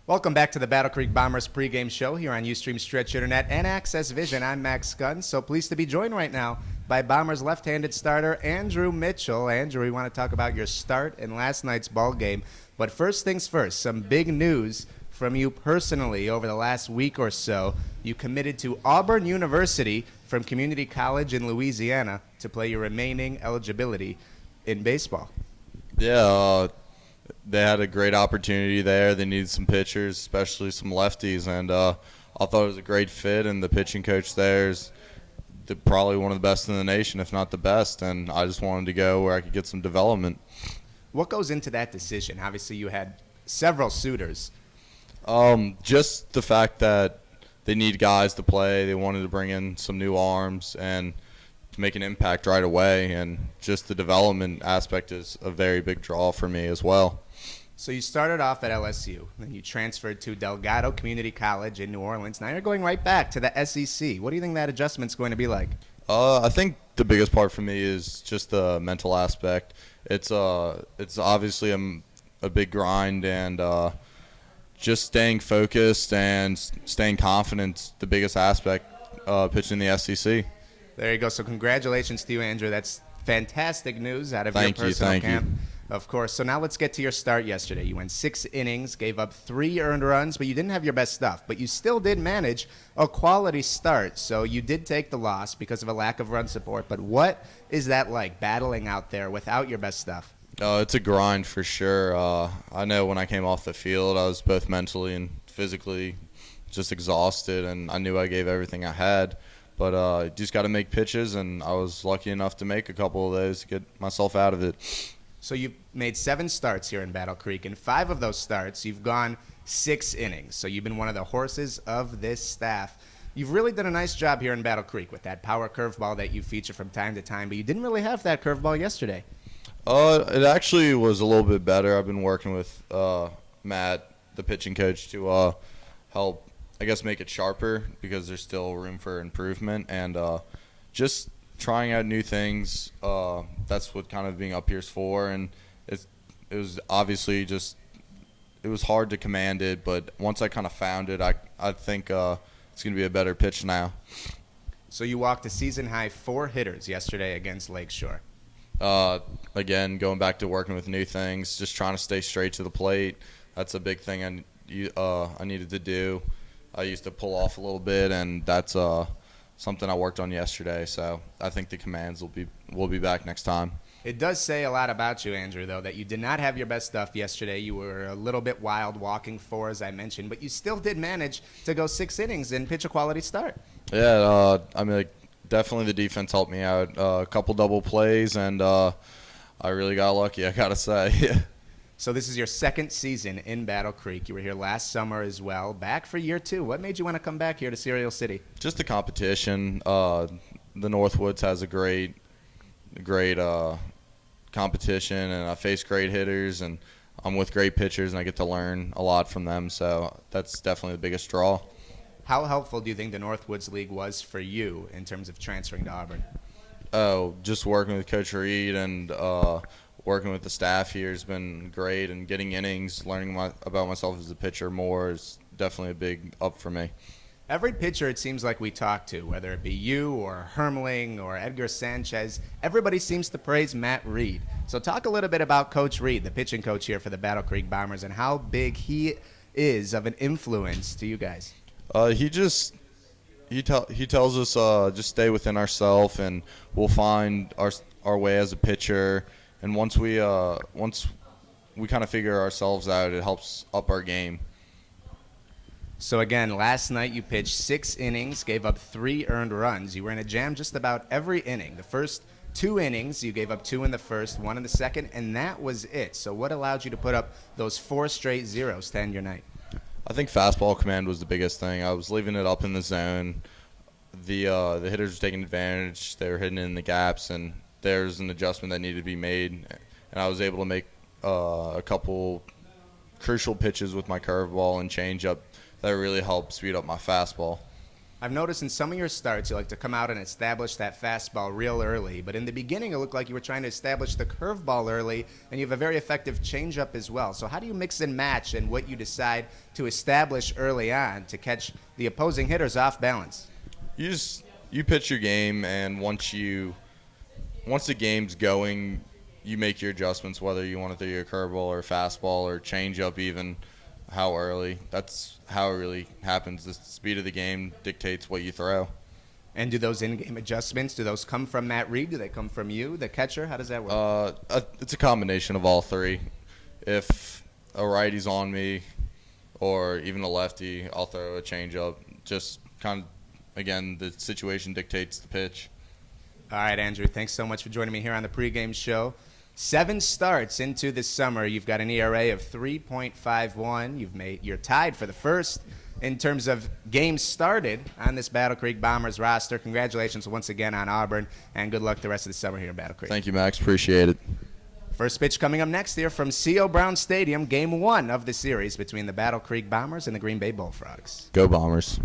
Welcome back to the Battle Creek Bombers pregame show here on Ustream Stretch Internet and Access Vision. I'm Max Gunn, so pleased to be joined right now by Bombers left-handed starter Andrew Mitchell. Andrew, we want to talk about your start in last night's ball game. But first things first, some big news from you personally over the last week or so. You committed to Auburn University from Community College in Louisiana to play your remaining eligibility in baseball. Yeah, they had a great opportunity there. They needed some pitchers, especially some lefties, and I thought it was a great fit. And the pitching coach there is probably one of the best in the nation, if not the best. And I just wanted to go where I could get some development. What goes into that decision? Obviously, you had several suitors. Just the fact that they need guys to play. They wanted to bring in some new arms and to make an impact right away, and just the development aspect is a very big draw for me as well. So you started off at LSU, then you transferred to Delgado Community College in New Orleans. Now you're going right back to the SEC. What do you think that adjustment's going to be like? I think the biggest part for me is just the mental aspect. It's obviously a big grind, and just staying focused and staying confident, the biggest aspect pitching in the SEC. There you go. So congratulations to you, Andrew. That's fantastic news out of your personal camp. Of course. So now let's get to your start yesterday. You went 6 innings, gave up 3 earned runs, but you didn't have your best stuff. But you still did manage a quality start. So you did take the loss because of a lack of run support. But what is that like, battling out there without your best stuff? It's a grind for sure. I know when I came off the field, I was both mentally and physically just exhausted, and I knew I gave everything I had. But you just got to make pitches, and I was lucky enough to make a couple of those to get myself out of it. So you've made 7 starts here in Battle Creek. In 5 of those starts, you've gone 6 innings. So you've been one of the horses of this staff. You've really done a nice job here in Battle Creek with that power curveball that you feature from time to time, but you didn't really have that curveball yesterday. It actually was a little bit better. I've been working with Matt, the pitching coach, to help, I guess, make it sharper because there's still room for improvement, and just trying out new things. That's what kind of being up here is for, and it was obviously just it was hard to command it, but once I kind of found it, I think it's going to be a better pitch now. So you walked a season-high 4 hitters yesterday against Lakeshore. Again, going back to working with new things, just trying to stay straight to the plate. That's a big thing I needed to do. I used to pull off a little bit, and that's something I worked on yesterday. So I think the commands will be back next time. It does say a lot about you, Andrew, though, that you did not have your best stuff yesterday. You were a little bit wild walking 4, as I mentioned, but you still did manage to go 6 innings and pitch a quality start. Yeah, I mean, definitely the defense helped me out. A couple double plays, and I really got lucky, I got to say. So this is your 2nd season in Battle Creek. You were here last summer as well. Back for year 2. What made you want to come back here to Cereal City? Just the competition. The Northwoods has a great competition, and I face great hitters, and I'm with great pitchers, and I get to learn a lot from them. So that's definitely the biggest draw. How helpful do you think the Northwoods League was for you in terms of transferring to Auburn? Oh, just working with Coach Reed and working with the staff here has been great, and getting innings, learning about myself as a pitcher more is definitely a big up for me. Every pitcher it seems like we talk to, whether it be you or Hermling or Edgar Sanchez, everybody seems to praise Matt Reed. So talk a little bit about Coach Reed, the pitching coach here for the Battle Creek Bombers, and how big he is of an influence to you guys. He tells us just stay within ourselves, and we'll find our way as a pitcher. And once we kind of figure ourselves out, it helps up our game. So again, last night you pitched 6 innings, gave up 3 earned runs. You were in a jam just about every inning. The first 2 innings, you gave up 2 in the first, 1 in the second, and that was it. So what allowed you to put up those 4 straight zeros to end your night? I think fastball command was the biggest thing. I was leaving it up in the zone. The hitters were taking advantage. They were hitting in the gaps, and there's an adjustment that needed to be made. And I was able to make a couple crucial pitches with my curveball and changeup that really helped speed up my fastball. I've noticed in some of your starts, you like to come out and establish that fastball real early. But in the beginning, it looked like you were trying to establish the curveball early, and you have a very effective changeup as well. So how do you mix and match in what you decide to establish early on to catch the opposing hitters off balance? You pitch your game, and once the game's going, you make your adjustments, whether you want to throw your curveball or fastball or changeup even. How early. That's how it really happens. The speed of the game dictates what you throw. And do those in-game adjustments, do those come from Matt Reed? Do they come from you, the catcher? How does that work? It's a combination of all three. If a righty's on me or even a lefty, I'll throw a changeup. Just kind of, again, the situation dictates the pitch. All right, Andrew, thanks so much for joining me here on the pregame show. 7 starts into this summer. You've got an ERA of 3.51. You're tied for the first in terms of games started on this Battle Creek Bombers roster. Congratulations once again on Auburn, and good luck the rest of the summer here in Battle Creek. Thank you, Max. Appreciate it. First pitch coming up next here from C.O. Brown Stadium, Game 1 of the series between the Battle Creek Bombers and the Green Bay Bullfrogs. Go Bombers.